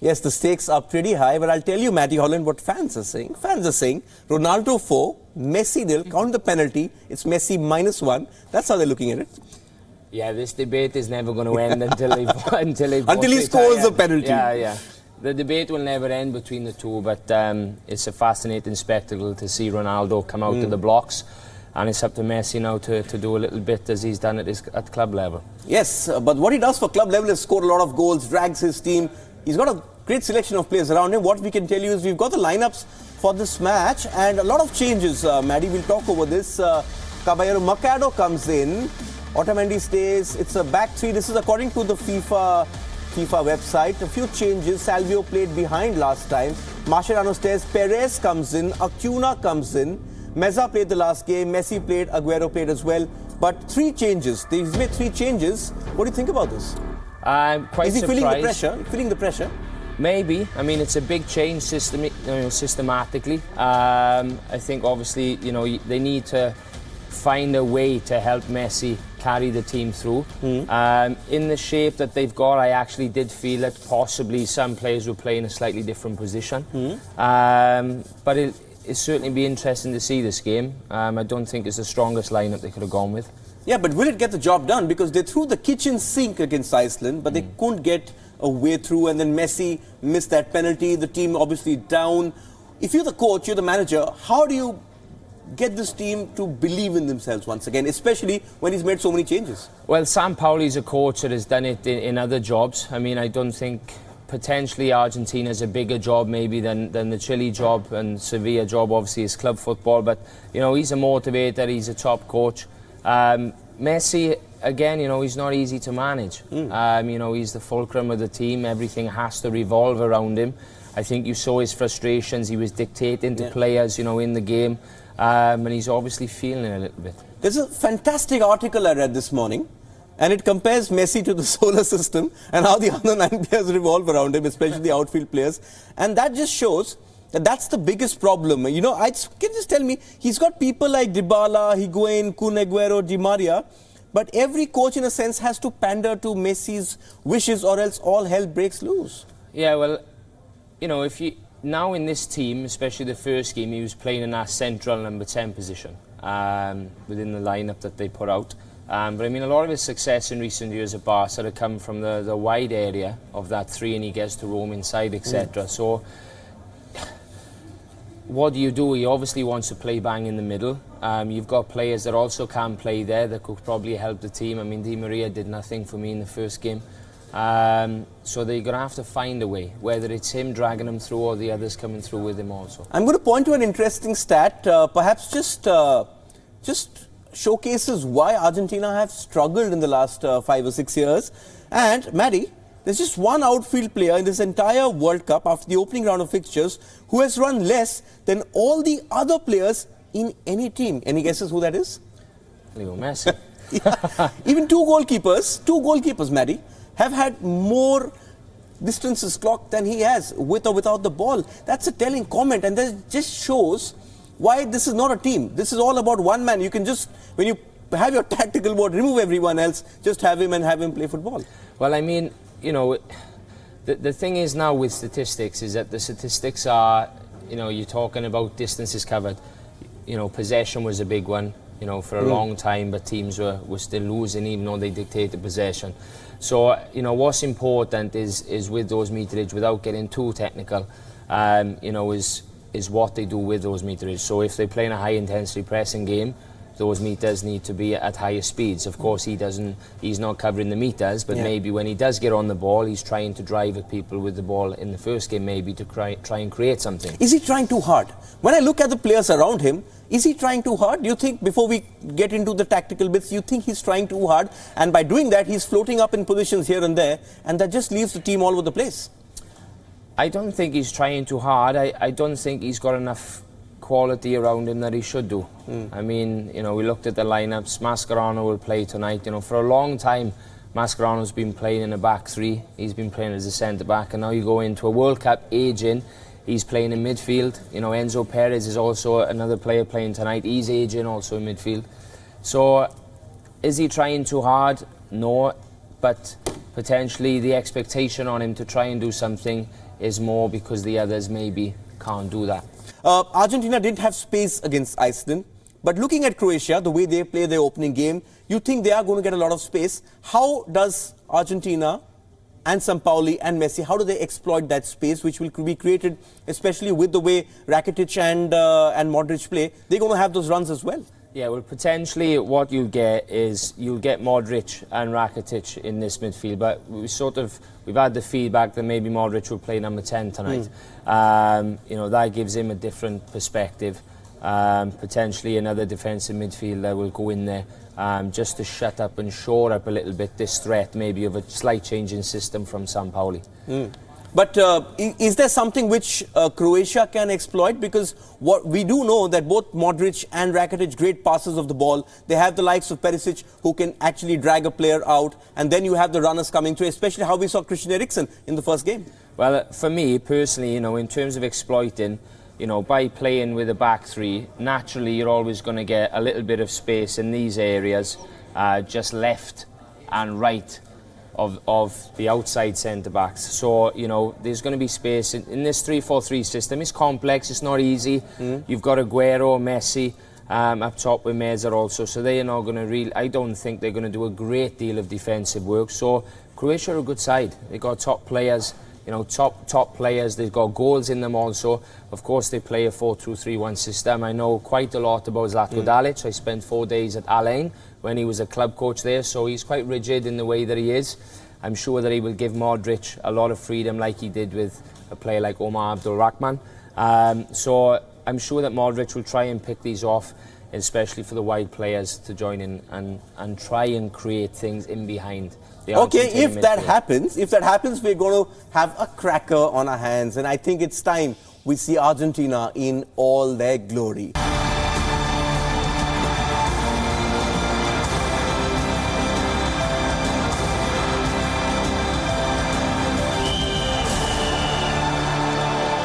Yes, the stakes are pretty high, but I'll tell you, Matty Holland, what fans are saying. Fans are saying Ronaldo 4, Messi nil, count the penalty, it's Messi -1. That's how they're looking at it. Yeah, this debate is never going to end until he scores the penalty. Yeah. The debate will never end between the two, but it's a fascinating spectacle to see Ronaldo come out of the blocks. And it's up to Messi now to do a little bit as he's done at club level. Yes, but what he does for club level is score a lot of goals, drags his team. He's got a great selection of players around him. What we can tell you is we've got the lineups for this match and a lot of changes. Maddie, we'll talk over this. Caballero Mercado comes in. Otamendi stays. It's a back three. This is according to the FIFA website. A few changes. Salvio played behind last time. Mascherano stays. Perez comes in. Acuna comes in. Meza played the last game, Messi played, Aguero played as well. But 3 changes. He's made 3 changes. What do you think about this? I'm quite surprised. Feeling the pressure? Maybe. I mean, it's a big change systematically. I think obviously, they need to find a way to help Messi carry the team through. In the shape that they've got, I actually did feel that possibly some players were playing a slightly different position. But it's certainly be interesting to see this game. I don't think it's the strongest lineup they could have gone with. Yeah, but will it get the job done? Because they threw the kitchen sink against Iceland, but they couldn't get a way through, and then Messi missed that penalty. The team obviously down. If you're the coach, you're the manager, how do you get this team to believe in themselves once again, especially when he's made so many changes? Well, Sampaoli's a coach that has done it in other jobs. I mean, I don't think potentially Argentina's a bigger job maybe than the Chile job, and Sevilla job obviously is club football, but he's a motivator, he's a top coach. Messi, again, he's not easy to manage. He's the fulcrum of the team, everything has to revolve around him. I think you saw his frustrations, he was dictating to players in the game, and he's obviously feeling it a little bit. There's a fantastic article I read this morning, and it compares Messi to the solar system and how the other 9 players revolve around him, especially the outfield players. And that just shows that that's the biggest problem. Can you just tell me, he's got people like Dybala, Higuain, Kun Aguero, Di Maria, but every coach in a sense has to pander to Messi's wishes or else all hell breaks loose. Yeah, well, if you now in this team, especially the first game, he was playing in that central number 10 position within the lineup that they put out. But I mean, a lot of his success in recent years at Barca had come from the wide area of that 3, and he gets to roam inside, etc. So, what do? He obviously wants to play bang in the middle. You've got players that also can play there that could probably help the team. I mean, Di Maria did nothing for me in the first game. So they're going to have to find a way, whether it's him dragging them through or the others coming through with him also. I'm going to point to an interesting stat, perhaps just showcases why Argentina have struggled in the last 5 or 6 years. And Maddie, there's just one outfield player in this entire World Cup after the opening round of fixtures who has run less than all the other players in any team. Any guesses who that is? Leo Messi. Even two goalkeepers, Maddie, have had more distances clocked than he has, with or without the ball. That's a telling comment, and that just shows why this is not a team. This is all about one man. You can just, when you have your tactical board, remove everyone else, just have him and have him play football. Well, I mean, the thing is now with statistics is that the statistics are, you're talking about distances covered. Possession was a big one, for a long time, but teams were still losing even though they dictated possession. So, what's important is with those meterage, without getting too technical, is what they do with those meterage. So if they play in a high intensity pressing game, those meters need to be at higher speeds. Of course, he's not covering the meters, but maybe when he does get on the ball, he's trying to drive at people with the ball in the first game, maybe to try and create something. Is he trying too hard? When I look at the players around him, is he trying too hard? Do you think, before we get into the tactical bits, you think he's trying too hard? And by doing that, he's floating up in positions here and there, and that just leaves the team all over the place. I don't think he's trying too hard. I don't think he's got enough quality around him that he should do. I mean, we looked at the lineups. Mascherano will play tonight. For a long time, Mascherano's been playing in a back 3. He's been playing as a centre-back, and now you go into a World Cup aging. He's playing in midfield. Enzo Perez is also another player playing tonight. He's aging also in midfield. So, is he trying too hard? No, but potentially the expectation on him to try and do something is more because the others maybe can't do that. Argentina didn't have space against Iceland, but looking at Croatia, the way they play their opening game, you think they are going to get a lot of space. How does Argentina and Sampaoli and Messi, how do they exploit that space which will be created, especially with the way Rakitic and Modric play? They're going to have those runs as well. Yeah, well, potentially what you'll get is you'll get Modric and Rakitic in this midfield, but we've had the feedback that maybe Modric will play number 10 tonight. You know, that gives him a different perspective. Potentially another defensive midfielder will go in there just to shut up and shore up a little bit this threat, maybe of a slight change in system from Sampaoli. But is there something which Croatia can exploit? Because what we do know that both Modric and Rakitic, great passers of the ball. They have the likes of Perisic who can actually drag a player out. And then you have the runners coming through, especially how we saw Christian Eriksen in the first game. Well, for me personally, you know, in terms of exploiting, you know, by playing with a back three, naturally you're always going to get a little bit of space in these areas, just left and right of the outside centre-backs. So, you know, there's going to be space. In this 3-4-3 system, it's complex, it's not easy. You've got Aguero, Messi up top with Meza also, so they are not going to really, I don't think they're going to do a great deal of defensive work. So Croatia are a good side. They've got top players, you know, top players. They've got goals in them also. Of course, they play a 4-2-3-1 system. I know quite a lot about Zlatko Dalic. I spent 4 days at Alain when he was a club coach there, so he's quite rigid in the way that he is. I'm sure that he will give Modric a lot of freedom like he did with a player like Omar Abdul-Rahman. So I'm sure that Modric will try and pick these off, especially for the wide players to join in and try and create things in behind. Okay, if that happens, we're going to have a cracker on our hands, and I think it's time we see Argentina in all their glory.